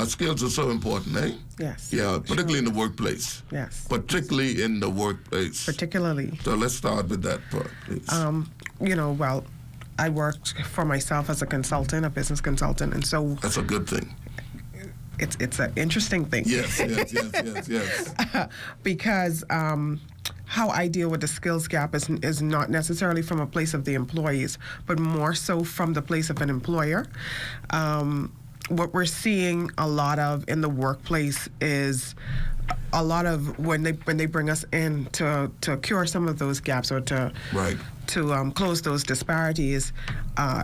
Skills are so important, eh? Yes. Yeah, particularly in the workplace. Yes. Particularly in the workplace. Particularly. So let's start with that part, please. Well, I worked for myself as a consultant, a business consultant, and so that's a good thing. It's an interesting thing. Yes. Because how I deal with the skills gap is not necessarily from a place of the employees, but more so from the place of an employer. What we're seeing a lot of in the workplace is a lot of when they bring us in to cure some of those gaps or to close those disparities,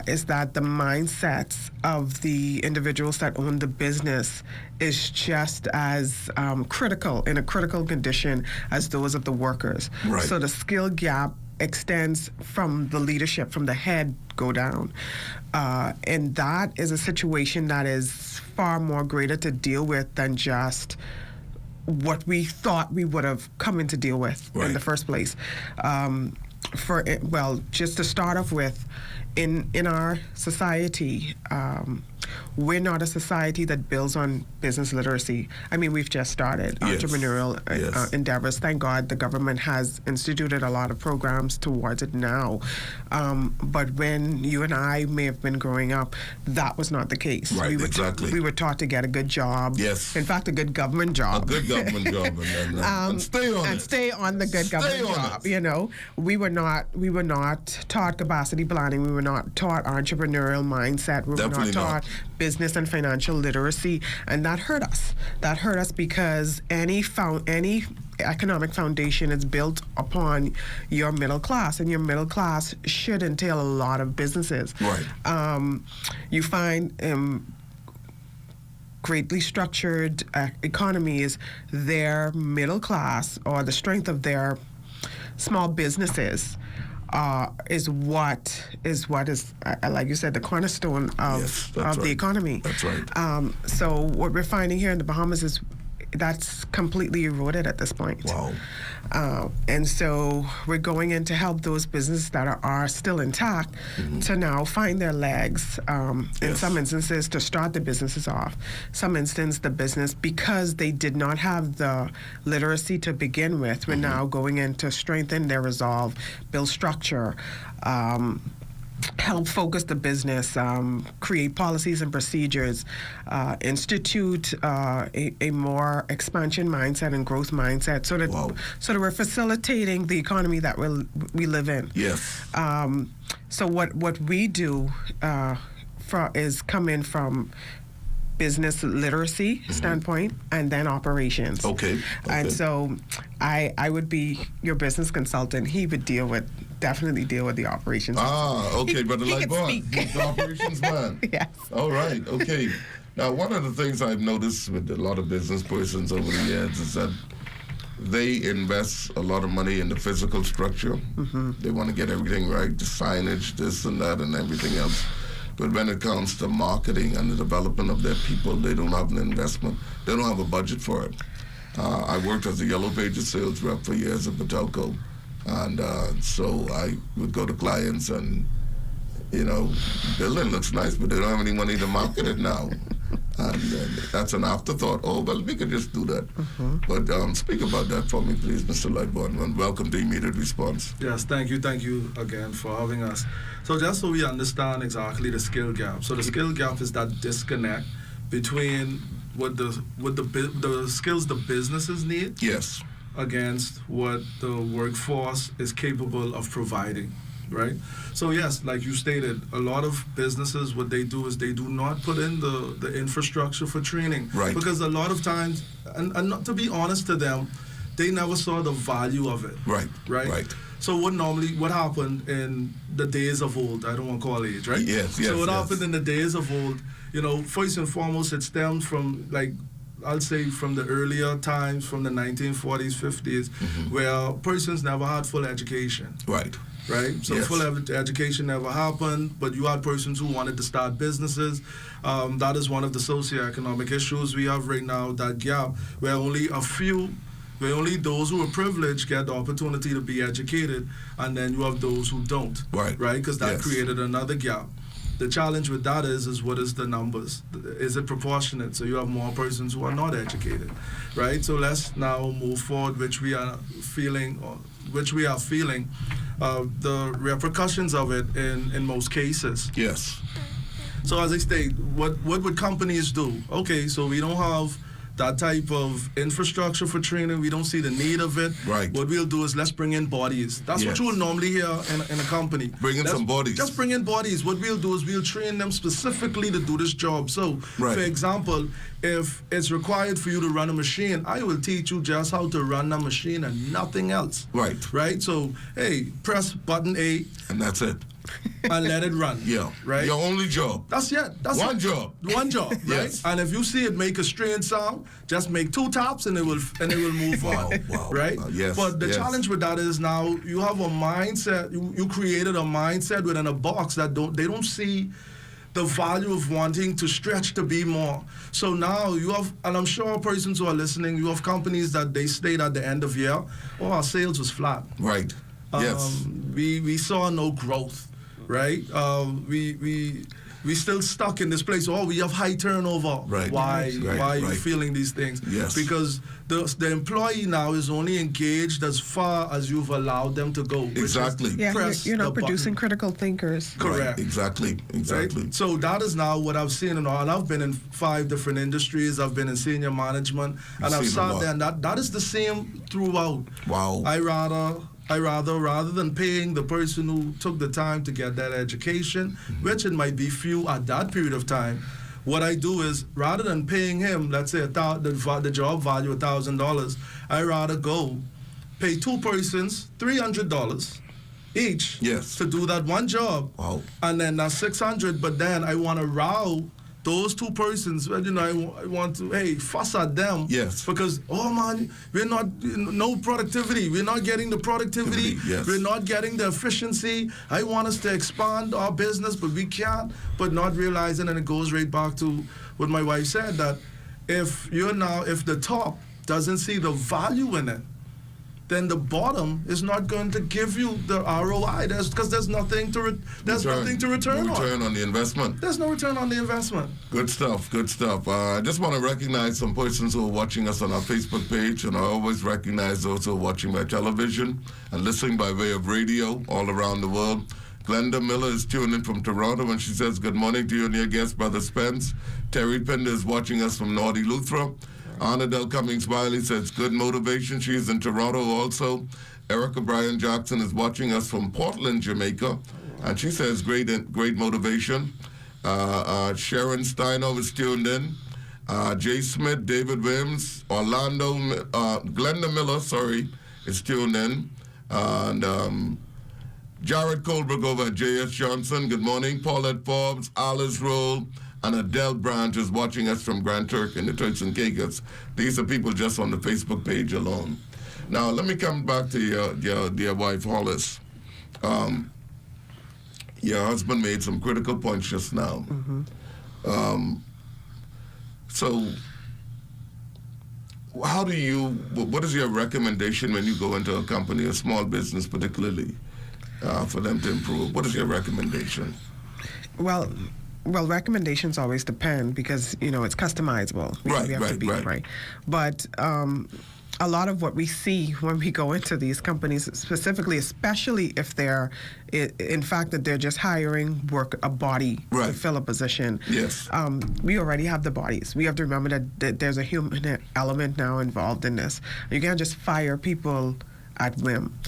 is that the mindsets of the individuals that own the business is just as critical, in a critical condition as those of the workers. Right. So the skill gap extends from the leadership, from the head go down. And that is a situation that is far more greater to deal with than just what we thought we would have come in to deal with in the first place. Just to start off with, in our society, we're not a society that builds on business literacy. I mean, we've just started entrepreneurial endeavors. Thank God the government has instituted a lot of programs towards it now. But when you and I may have been growing up, that was not the case. Right, exactly. We were taught to get a good job. Yes. In fact, a good government job. A good government job. And stay on it. And stay on the good government job. You know, we were not taught capacity planning. We were not taught entrepreneurial mindset. We were not taught business and financial literacy, and that hurt us. That hurt us because any economic foundation is built upon your middle class, and your middle class should entail a lot of businesses. Right. You find greatly structured economies, their middle class or the strength of their small businesses is what is like you said, the cornerstone of the economy. That's right. So what we're finding here in the Bahamas is that's completely eroded at this point. Wow. And so we're going in to help those businesses that are still intact to now find their legs. In some instances, to start the businesses off. Some instances, the business, because they did not have the literacy to begin with, we're now going in to strengthen their resolve, build structure, help focus the business, create policies and procedures, institute a more expansion mindset and growth mindset, so that we're facilitating the economy that we live in. Yes. So what we do is come in from business literacy standpoint and then operations. Okay. And so I would be your business consultant. He would definitely deal with the operations. Okay, Brother Lightbon, he's the operations man. Yes. All right, okay. Now, one of the things I've noticed with a lot of business persons over the years is that they invest a lot of money in the physical structure. They want to get everything right, the signage, this and that, and everything else. But when it comes to marketing and the development of their people, they don't have an investment. They don't have a budget for it. I worked as a Yellow Pages sales rep for years at Patelco. And so I would go to clients and, building looks nice, but they don't have any money to market it now. And that's an afterthought. Oh, well, we could just do that. But speak about that for me, please, Mr. Lightbon, and welcome to Immediate Response. Yes, thank you again for having us. So just so we understand exactly the skill gap. So the skill gap is that disconnect between what the skills the businesses need against what the workforce is capable of providing. Right? So yes, like you stated, a lot of businesses, what they do is they do not put in the infrastructure for training. Right. Because a lot of times, and not to be honest to them, they never saw the value of it. Right. So what happened in the days of old, I don't want to call age, right? So what happened in the days of old, first and foremost, it stemmed from, I'll say, from the earlier times, from the 1940s, 50s, where persons never had full education. Right. So full education never happened, but you had persons who wanted to start businesses. That is one of the socioeconomic issues we have right now, that gap, where only those who are privileged get the opportunity to be educated, and then you have those who don't. Right. Because that created another gap. The challenge with that is what is the numbers? Is it proportionate? So you have more persons who are not educated, right? So let's now move forward, which we are feeling, the repercussions of it in most cases. Yes. So as I state, what would companies do? Okay, so we don't have that type of infrastructure for training. We don't see the need of it. Right. What we'll do is let's bring in bodies. That's what Yes. you will normally hear in a company. Bring in some bodies. Just bring in bodies. What we'll do is we'll train them specifically to do this job. So, Right. for example, if it's required for you to run a machine, I will teach you just how to run a machine and nothing else. Right. Right? So, hey, press button A And that's it. and let it run. Yeah. Right? Your only job. That's it. That's One it. job. One job, right? Yes. And if you see it make a strange sound, just make 2 taps and it will move Wow, on. wow. Right? Yes, But the yes. challenge with that is now you have a mindset. You created a mindset within a box that they don't see the value of wanting to stretch to be more. So now you have, and I'm sure persons who are listening, you have companies that they state at the end of year, oh, our sales was flat. Right. Yes. We saw no growth, right? We still stuck in this place. Oh, we have high turnover. Right. Why? Right, Why are you right. feeling these things? Yes. Because the employee now is only engaged as far as you've allowed them to go. which is Exactly. Yeah, press you're the not producing button. critical thinkers. Correct. Right. Exactly. Exactly. Right? So that is now what I've seen and I've been in 5 different industries. I've been in senior management, and I've seen a sat lot. there, and that is the same throughout. Wow. Rather than paying the person who took the time to get that education, which it might be few at that period of time, what I do is rather than paying him, let's say the job value $1,000, I rather go pay 2 persons $300 each Yes. to do that one job. Wow. And then that's 600, but then I want to row those 2 persons, well, I want to, fuss at them. Yes. Because, oh man, we're not, no productivity. We're not getting the productivity. Yes. We're not getting the efficiency. I want us to expand our business, but we can't. But not realizing, and it goes right back to what my wife said, that if the top doesn't see the value in it, then the bottom is not going to give you the ROI. Because there's nothing to return No on. return on the investment. There's no return on the investment. Good stuff, good stuff. I just want to recognize some persons who are watching us on our Facebook page, and I always recognize those who are watching by television and listening by way of radio all around the world. Glenda Miller is tuned in from Toronto, and she says, good morning to you and your guest, Brother Spence. Terry Pender is watching us from Nordy Luthra. Annadelle Cummings-Wiley says, good motivation. She is in Toronto also. Erica Bryan Jackson is watching us from Portland, Jamaica, and she says, great motivation. Sharon Steino is tuned in. Jay Smith, David Williams, Glenda Miller, is tuned in. And Jared Colbrook over at J.S. Johnson, good morning. Paulette Forbes, Alice Roll, and Adele Branch is watching us from Grand Turk in the Turks and Caicos. These are people just on the Facebook page alone. Now, let me come back to your dear wife, Hollis. Your husband made some critical points just now. Mm-hmm. So, what is your recommendation when you go into a company, a small business particularly, for them to improve? What is your recommendation? Well, recommendations always depend because, it's customizable. Right. But a lot of what we see when we go into these companies, specifically, especially if they're, in fact, that they're just hiring a body to fill a position. Yes. We already have the bodies. We have to remember that there's a human element now involved in this. You can't just fire people at whim.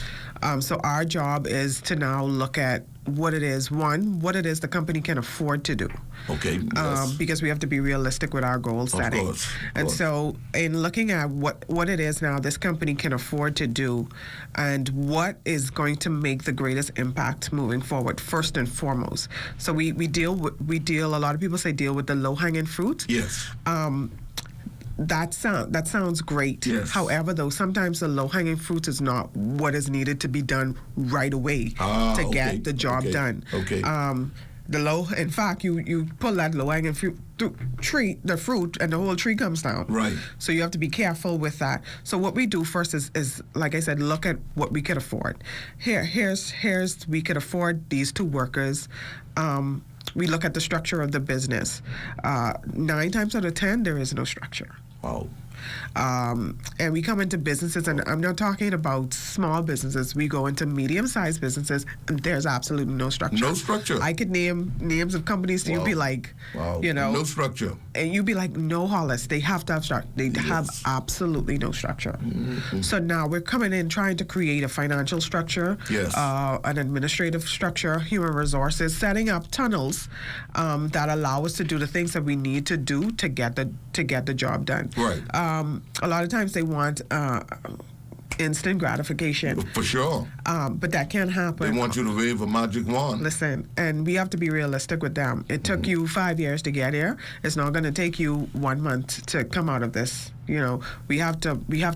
So our job is to now look at what it is the company can afford to do. Okay. Yes. Because we have to be realistic with our goal setting. Of course. And so in looking at what it is now this company can afford to do and what is going to make the greatest impact moving forward, first and foremost. So we deal, a lot of people say deal with the low-hanging fruit. Yes. That sounds great. Yes. However, though, sometimes the low-hanging fruit is not what is needed to be done right away to get the job done. Okay. In fact, you pull that low-hanging fruit, the fruit, and the whole tree comes down. Right. So you have to be careful with that. So what we do first is like I said, look at what we could afford. Here's we could afford these 2 workers. we look at the structure of the business. 9 times out of 10, there is no structure. Wow. And we come into businesses, and I'm not talking about small businesses. We go into medium-sized businesses, and there's absolutely no structure. No structure. I could name names of companies, so you'd be like, you know, no structure. And you'd be like, no, Hollis, they have to have structure. They have absolutely no structure. So now we're coming in trying to create a financial structure, an administrative structure, human resources, setting up tunnels that allow us to do the things that we need to do to get the job done. Right. A lot of times they want instant gratification. For sure. But that can't happen. They want you to wave a magic wand. Listen, and we have to be realistic with them. It took you 5 years to get here. It's not going to take you 1 month to come out of this. You know, we have to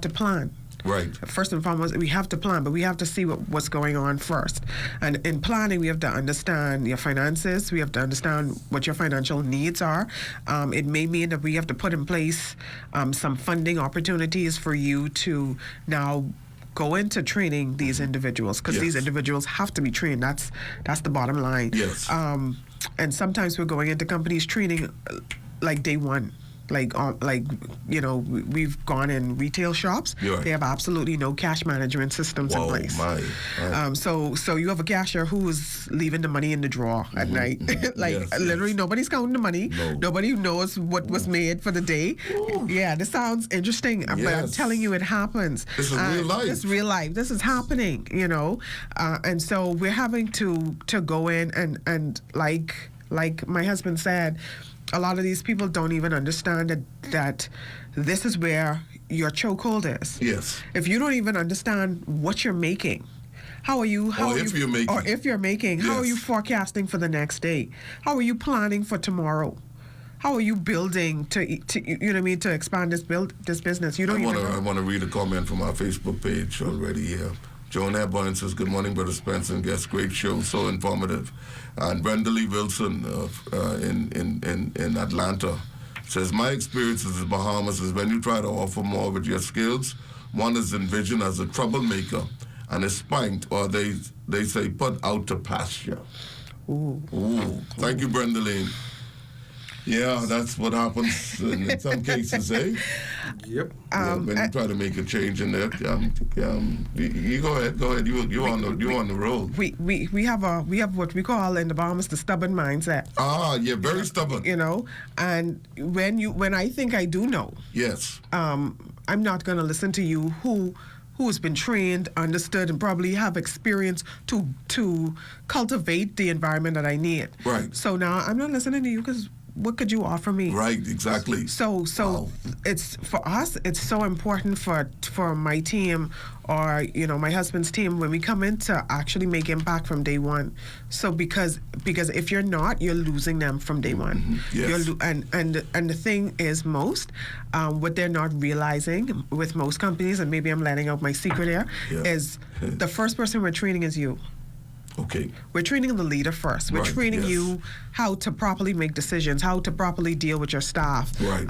plan. Right. First and foremost, we have to plan, but we have to see what's going on first. And in planning, we have to understand your finances. We have to understand what your financial needs are. It may mean that we have to put in place some funding opportunities for you to now go into training these individuals, because these individuals have to be trained. That's the bottom line. Yes. And sometimes we're going into companies training like day one. Like you know, we've gone in retail shops. They have absolutely no cash management systems in place. So you have a cashier who's leaving the money in the drawer at night. Literally nobody's counting the money. Nobody knows what was made for the day. Yeah, this sounds interesting, but I'm telling you, it happens. This is real life. It's real life. This is happening, you know. And so we're having to go in and like my husband said, a lot of these people don't even understand that this is where your chokehold is. Yes. If you don't even understand what you're making, how are you? If you're making, how are you forecasting for the next day? How are you planning for tomorrow? How are you building to you know what I mean, to expand this business? You don't even know. I want to read a comment from our Facebook page already here. Joan Airborne says, "Good morning, Brother Spencer and guests. Great show, so informative." And Brenda Lee Wilson in Atlanta says, "My experience in the Bahamas is when you try to offer more with your skills, one is envisioned as a troublemaker and is spanked, or they say put out to pasture." Ooh. Thank you, Brenda Lee. Yeah, that's what happens in some cases, eh? Yep. When you try to make a change in there, you go ahead. You on the road. We have what we call in the Bahamas the stubborn mindset. Yeah, very stubborn. You know, and when I think I do know, yes, I'm not going to listen to you who's been trained, understood, and probably have experience to cultivate the environment that I need. Right. So now I'm not listening to you because what could you offer me? Right, exactly. So it's for us. It's so important for my team, or you know, my husband's team, when we come in to actually make impact from day one. So because if you're not, you're losing them from day one. Yes. And the thing is, what they're not realizing with most companies, and maybe I'm letting out my secret here, is the first person we're training is you. Okay. We're training the leader first. We're training you how to properly make decisions, how to properly deal with your staff. Right.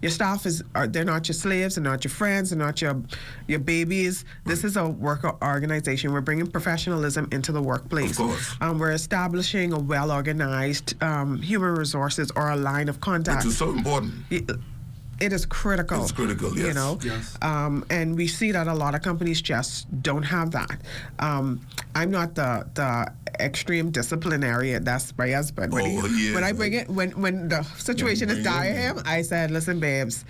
Your staff they're not your slaves, they're not your friends, they're not your babies. This is a work organization. We're bringing professionalism into the workplace. Of course. We're establishing a well-organized human resources or a line of contact. Which is so important. It is critical. It's critical, yes. You know? Yes. And we see that a lot of companies just don't have that. I'm not the extreme disciplinarian. That's my husband. When I bring it, when the situation is dire, I said, "Listen, babes,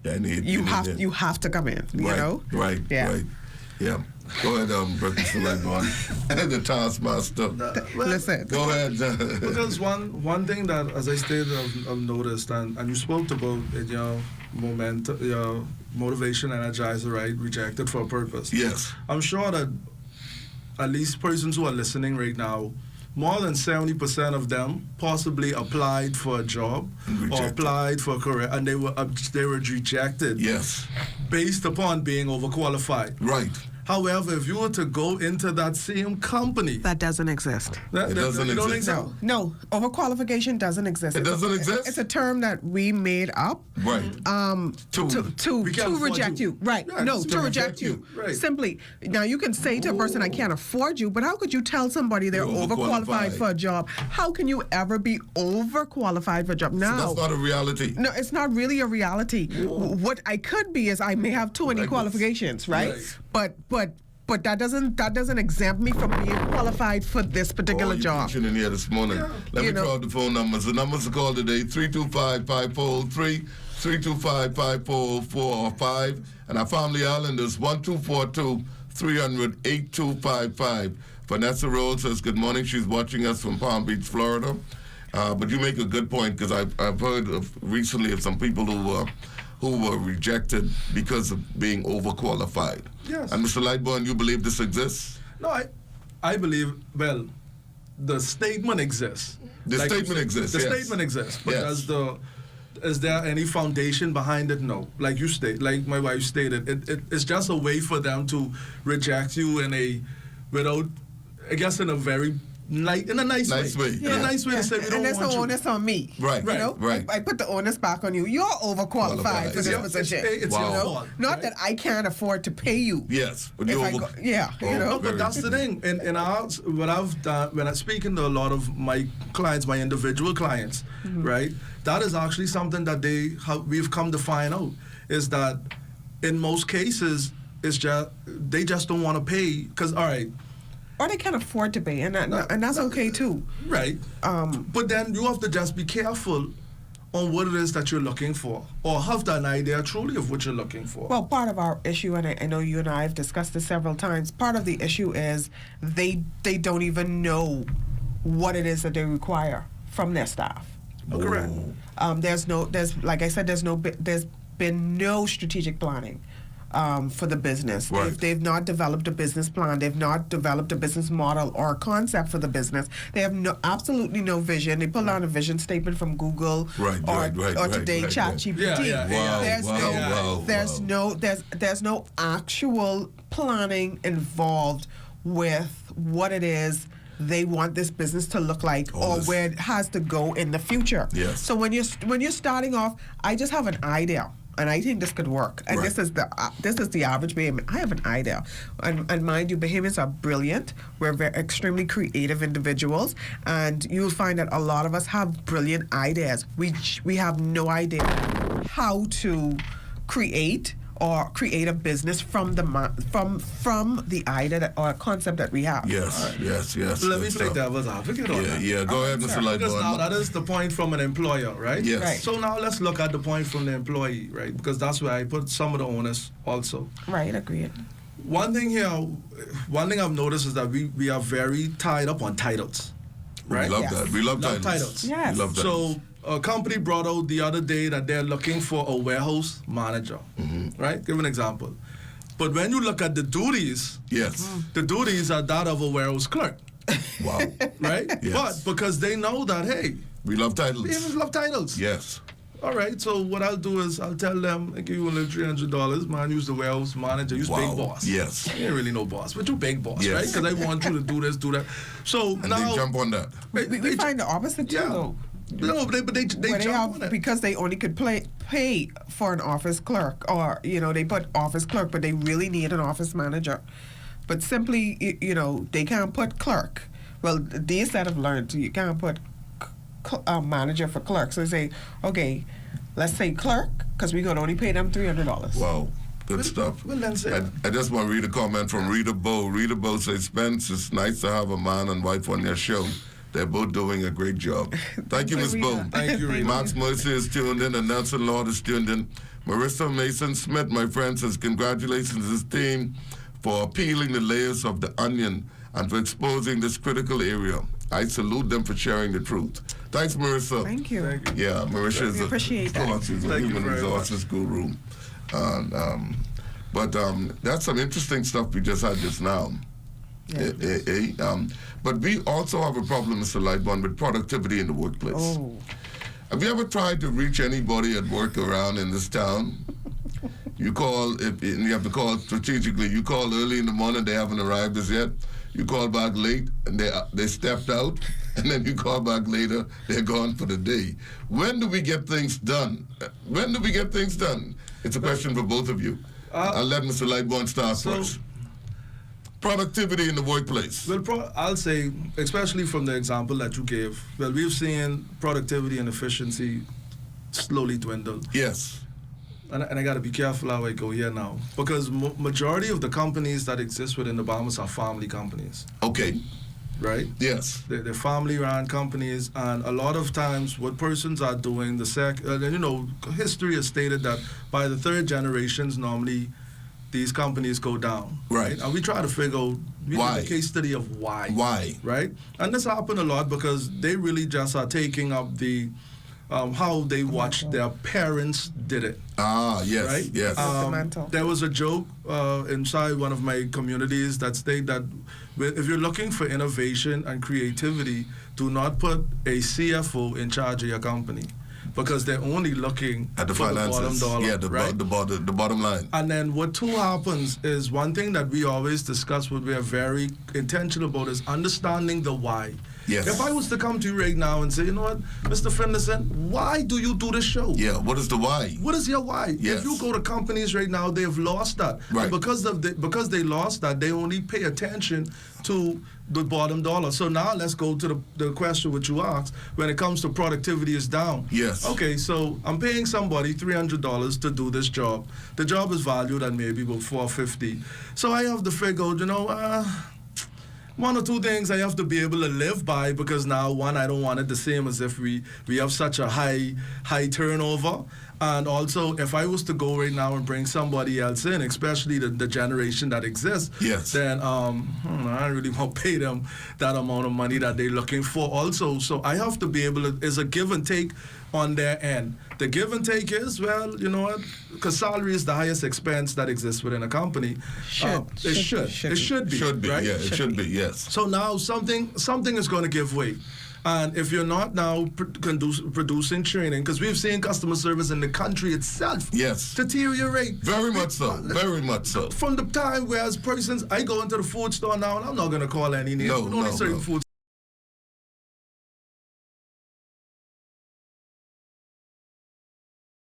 you have to come in." You know? Right. Yeah. Right. Yeah. Go ahead, Brother Sulaiman, the taskmaster. Listen. Go ahead. Because one thing that, as I stated, I've noticed, and you spoke about in your your motivation energizer, right? Rejected for a purpose. Yes. I'm sure that at least persons who are listening right now, more than 70% of them possibly applied for a job or applied for a career, and they were rejected. Yes. Based upon being overqualified. Right. However, if you were to go into that same company, That doesn't exist. It doesn't you don't think exist. so? No, overqualification doesn't exist. It doesn't exist? It's a term that we made up. Right. To We can't afford reject you. Right. Yeah, No, to to reject reject you. Right. Simply. Now you can say to a person, I can't afford you, but how could you tell somebody they're You're overqualified overqualified. for a job? How can you ever be overqualified for a job? No. That's not a reality. No, it's not really a reality. What I could be is I may have too many Like this. qualifications, right? Right. But that doesn't exempt me from being qualified for this particular you job. preaching in here this morning. Let me You know- call the phone numbers. The numbers to call today, 325-5403, 325-5445, and our family islanders, 1242-300-8255. Vanessa Rose says, good morning. She's watching us from Palm Beach, Florida. But you make a good point, because I've heard recently of some people who were rejected because of being overqualified. Yes. And Mr. Lightborn, you believe this exists? No, I believe, well, the statement exists. The Like you statement said, exists, The yes. statement exists. But Yes. is there any foundation behind it? No. Like my wife stated, it's just a way for them to reject you in a very in a nice way. Yeah. In a nice way to say we And don't there's want no you. onus on me. Right, You know? right. I put the onus back on you. You're overqualified Qualified. for this Yeah. position. It's Wow. your You know? fault. Not right? that I can't afford to pay you. Yes. But If you I go, yeah, you Oh, know. But that's the thing. In our, what I've done when I'm speaking to a lot of my clients, my individual clients, right? That is actually something that we've come to find out is that in most cases it's just they just don't want to pay because all right, Or they can't afford to pay, and that's okay too. right. But then you have to just be careful on what it is that you're looking for, or have an idea truly of what you're looking for. Well, part of our issue, and I know you and I have discussed this several times, part of the issue is they don't even know what it is that they require from their staff. Correct. There's like I said, there's been no strategic planning for the business. Right. They've not developed a business plan. They've not developed a business model or a concept for the business. They have absolutely no vision. They pull down a vision statement from Google Right, or right, today right. ChatGPT. Yeah. Wow, There's wow, there's no actual planning involved with what it is they want this business to look like All or this- where it has to go in the future. Yes. So when you're starting off, I just have an idea. And I think this could work. And Right. this is the average Bahamian. I have an idea, and mind you, Bahamians are brilliant. We're extremely creative individuals, and you'll find that a lot of us have brilliant ideas. We have no idea how to create a business from the idea or concept that we have. Yes. Let me Good play stuff. devil's advocate on that. Yeah. Go ahead, Mr. Because now Lightborn. that is the point from an employer, right? Yes. Right. So now let's look at the point from the employee, right? Because that's where I put some of the onus also. Right, agreed. One thing I've noticed is that we are very tied up on titles, right? We love Yes. that. We love Love titles. titles. Yes. We love titles. So a company brought out the other day that they're looking for a warehouse manager, right? Give an example. But when you look at the duties, Yes. the duties are that of a warehouse clerk, Wow. right? Yes. But because they know that, hey, We love titles. we love titles. Yes. All right, so what I'll do is I'll tell them, I give you only $300, man, use the warehouse manager, use Wow. big boss. Yes. You ain't really no boss, but you big boss, Yes. right? Because I want you to do this, do that. So And now... they jump on that. We find the opposite too, yeah. though. No, but they Where they jump on have it. because they only could pay for an office clerk, or they put office clerk, but they really need an office manager. But simply, they can't put clerk. Well, these that have learned, you can't put manager for clerk. So they say, okay, let's say clerk, because we're gonna only pay them $300. Wow. Good stuff. Well, then say I just want to read a comment from Rita Bow. Rita Bow says, Spence, it's nice to have a man and wife on your show. They're both doing a great job. Thank you, Ms. Rita. Bow. Thank you, Rita. Max Mercy is tuned in, and Nelson Lord is tuned in. Marissa Mason Smith, my friend, says, congratulations to this team for peeling the layers of the onion and for exposing this critical area. I salute them for sharing the truth. Thanks, Marissa. Thank you. Thank you. Yeah, Marisha is We appreciate that. she's a Thank you human very resources guru. But that's some interesting stuff we just had just now. But we also have a problem, Mr. Lightborn, with productivity in the workplace. Oh. Have you ever tried to reach anybody at work around in this town? You call, and you have to call strategically. You call early in the morning, they haven't arrived as yet. You call back late, and they stepped out, and then you call back later, they're gone for the day. When do we get things done? When do we get things done? It's a question for both of you. I'll let Mr. Lightborn start first. Productivity in the workplace. Well, I'll say, especially from the example that you gave, well, we've seen productivity and efficiency slowly dwindle. Yes. And I got to be careful how I go here now, because majority of the companies that exist within the Bahamas are family companies. Okay. Right? Yes. They're family-run companies, and a lot of times what persons are doing, history has stated that by the third generations, normally these companies go down. Right. And we try to figure out why. The case study of why. Why. Right? And this happened a lot because they really just are taking up the how they watched their parents did it. Ah, yes, right? yes. There was a joke inside one of my communities that stated that if you're looking for innovation and creativity, do not put a CFO in charge of your company, because they're only looking at the for finances. the bottom dollar. Yeah, the bottom line. And then what too happens is, one thing that we always discuss, what we are very intentional about, is understanding the why. Yes. If I was to come to you right now and say, you know what, Mr. Finlayson, why do you do this show? Yeah, what is the why? What is your why? Yes. If you go to companies right now, they've lost that. Right. And because they lost that, they only pay attention to the bottom dollar. So now let's go to the question which you asked. When it comes to productivity is down. Yes. Okay, so I'm paying somebody $300 to do this job. The job is valued at maybe about $450. So I have to figure out, one or two things I have to be able to live by, because now, one, I don't want it the same as if we have such a high turnover. And also, if I was to go right now and bring somebody else in, especially the generation that exists, yes, then I don't really want to pay them that amount of money that they're looking for also. So I have to be able to, it's a give and take on their end. The give and take is, well, you know what, because salary is the highest expense that exists within a company. It should be, right? Yeah, it should be, yes. So now something is going to give way. And if you're not now producing training, because we've seen customer service in the country itself deteriorate. Very much so. Very much so. From the time whereas persons, I go into the food store now, and I'm not going to call any names. No. Food